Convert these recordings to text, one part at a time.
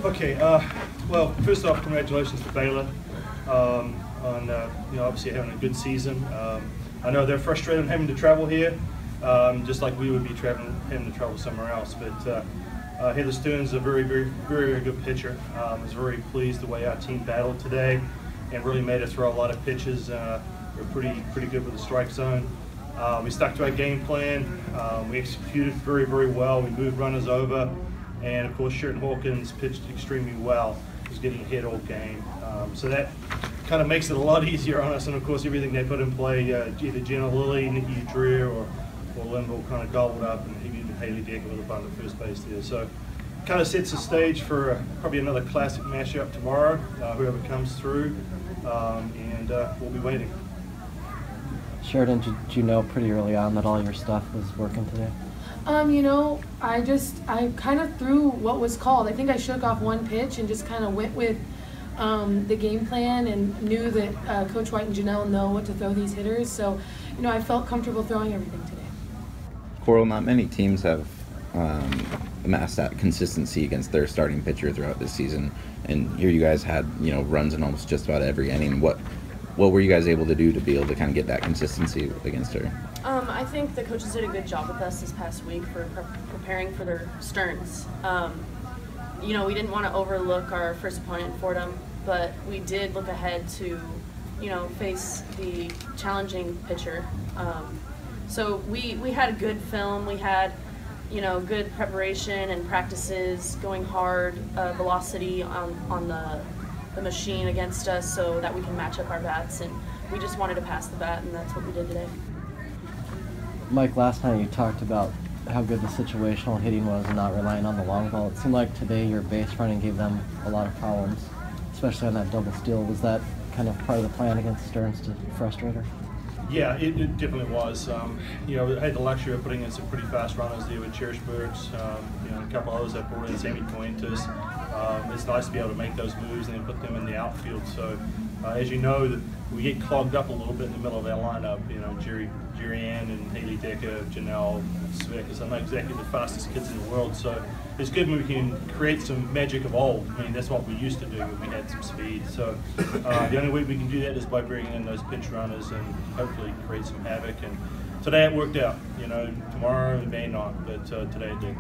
Okay. Well, first off, congratulations to Baylor on obviously having a good season. I know they're frustrated having to travel here, just like we would be having to travel somewhere else. But Heather Stearns is a very good pitcher. I was very pleased the way our team battled today, and really made us throw a lot of pitches. We're pretty good with the strike zone. We stuck to our game plan. We executed very well. We moved runners over, and of course Sheridan Hawkins pitched extremely well. He was getting hit all game, so that kind of makes it a lot easier on us. And of course everything they put in play, either Jenna Lilly, Nikki Dreer, or Linville kind of gobbled up, and even Haley Decker with a bunt at first base there. So kind of sets the stage for probably another classic matchup tomorrow, whoever comes through, and we'll be waiting. Sheridan, did you know pretty early on that all your stuff was working today? I kind of threw what was called. I think I shook off one pitch and just kind of went with the game plan, and knew that Coach White and Janelle know what to throw these hitters. So, I felt comfortable throwing everything today. Coral, not many teams have amassed that consistency against their starting pitcher throughout this season, and here you guys had runs in almost just about every inning. What were you guys able to do to be able to kind of get that consistency against her? I think the coaches did a good job with us this past week for preparing for their Stearns. We didn't want to overlook our first opponent, Fordham, but we did look ahead to, face the challenging pitcher. So we had good film. We had, good preparation and practices, going hard, velocity on the machine against us, so that we can match up our bats. And we just wanted to pass the bat, and that's what we did today. Mike, last night you talked about how good the situational hitting was and not relying on the long ball. It seemed like today your base running gave them a lot of problems, especially on that double steal. Was that kind of part of the plan against Stearns to frustrate her? Yeah, it definitely was. I had the luxury of putting in some pretty fast runners there with Cherishbergs, a couple others that brought in semi-pointers. It's nice to be able to make those moves and then put them in the outfield. So, as you know, we get clogged up a little bit in the middle of our lineup. Jerry Ann and Haley Decker, Janelle, Svekas. I'm not exactly the fastest kids in the world, so it's good when we can create some magic of old. I mean, that's what we used to do when we had some speed. So the only way we can do that is by bringing in those pinch runners and hopefully create some havoc. And today it worked out. Tomorrow it may not, but today it did.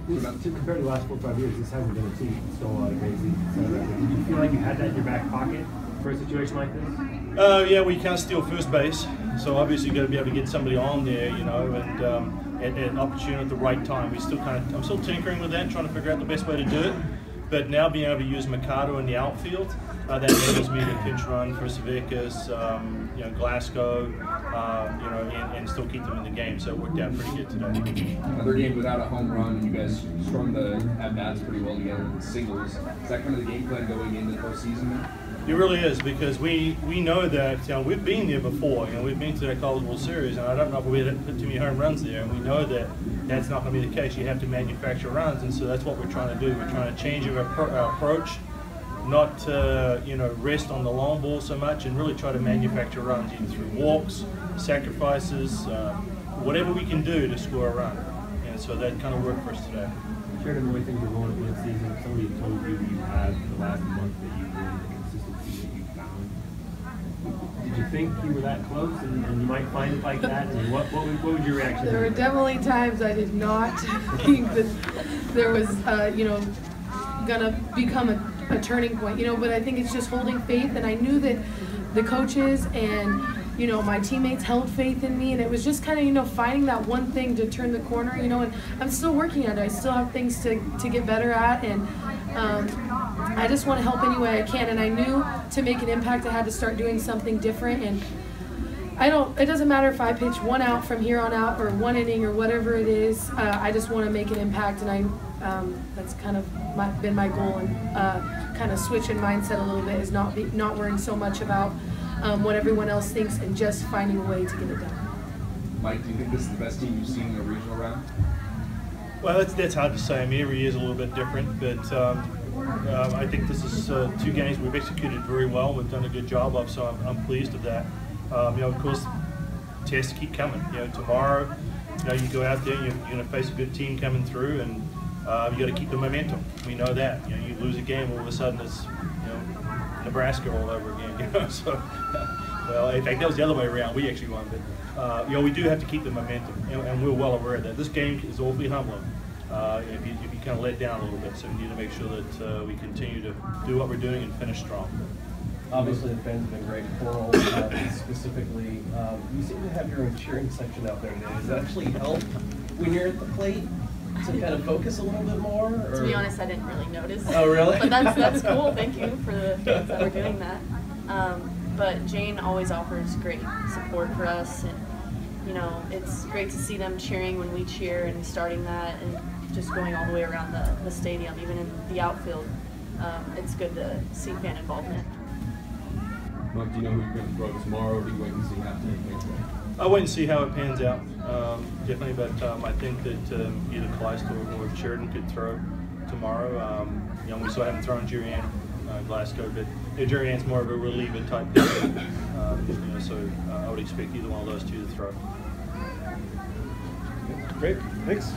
Compared to the last 4 or 5 years, this hasn't been a team that's still a lot of crazy. So, did you feel like you had that in your back pocket for a situation like this? Yeah, we can't steal first base, so obviously you've got to be able to get somebody on there, and at an opportunity at the right time. I'm still tinkering with that, trying to figure out the best way to do it. But now being able to use Mikado in the outfield, that enables me to pinch run for Svekas, Glasgow, and still keep them in the game. So it worked out pretty good today. Another game without a home run, you guys strung the at-bats pretty well together with singles. Is that kind of the game plan going into the postseason? It really is, because we know that we've been there before. We've been to that College World Series, and I don't know if we had put too many home runs there. And we know that that's not going to be the case. You have to manufacture runs, and so that's what we're trying to do. We're trying to change our approach, not to rest on the long ball so much, and really try to manufacture runs either through walks, sacrifices, whatever we can do to score a run. And so that kind of worked for us today. Sheridan, the way things are going at the end of the season, somebody told you had the last month that you were the consistency that you found. Did you think you were that close, and you might find it like that? And what would your reaction be? There were definitely times I did not think that there was, gonna become a turning point, but I think it's just holding faith, and I knew that the coaches and my teammates held faith in me, and it was just kind of finding that one thing to turn the corner, and I'm still working at it. I still have things to get better at, and I just want to help any way I can, and I knew to make an impact I had to start doing something different. And it doesn't matter if I pitch one out from here on out or one inning or whatever it is. I just want to make an impact, and that's kind of been my goal, and kind of switching mindset a little bit is not worrying so much about what everyone else thinks, and just finding a way to get it done. Mike, do you think this is the best team you've seen in the regional round? Well, that's hard to say. I mean, every year is a little bit different, but I think this is 2 games we've executed very well. We've done a good job of, so I'm pleased with that. Of course, tests keep coming. Tomorrow you know, you go out there and you're going to face a good team coming through, and you got to keep the momentum. We know that. You know, you lose a game, all of a sudden it's, you know, Nebraska all over again. You know, so well, in fact, that was the other way around. We actually won, but you know, we do have to keep the momentum, and we're well aware of that. This game is awfully humbling. If you kind of let down a little bit, so we need to make sure that we continue to do what we're doing and finish strong. Obviously, the fans have been great. Coral, specifically, you seem to have your own cheering section out there today. Does that actually help when you're at the plate to kind of focus a little bit more? Or? To be honest, I didn't really notice. Oh, really? But that's cool. Thank you for the fans that are doing that. But Jane always offers great support for us, and you know, it's great to see them cheering when we cheer and starting that, and just going all the way around the stadium, even in the outfield. It's good to see fan involvement. Mark, do you know who you're going to throw tomorrow, or do you wait and see how it pans out? I'll wait and see how it pans out, definitely, but I think that either Cleist or Sheridan could throw tomorrow. You know, we still haven't thrown Jerry Glasgow, but Jerry Ann's more of a reliever type pitcher, you know, so I would expect either one of those two to throw. Great, thanks.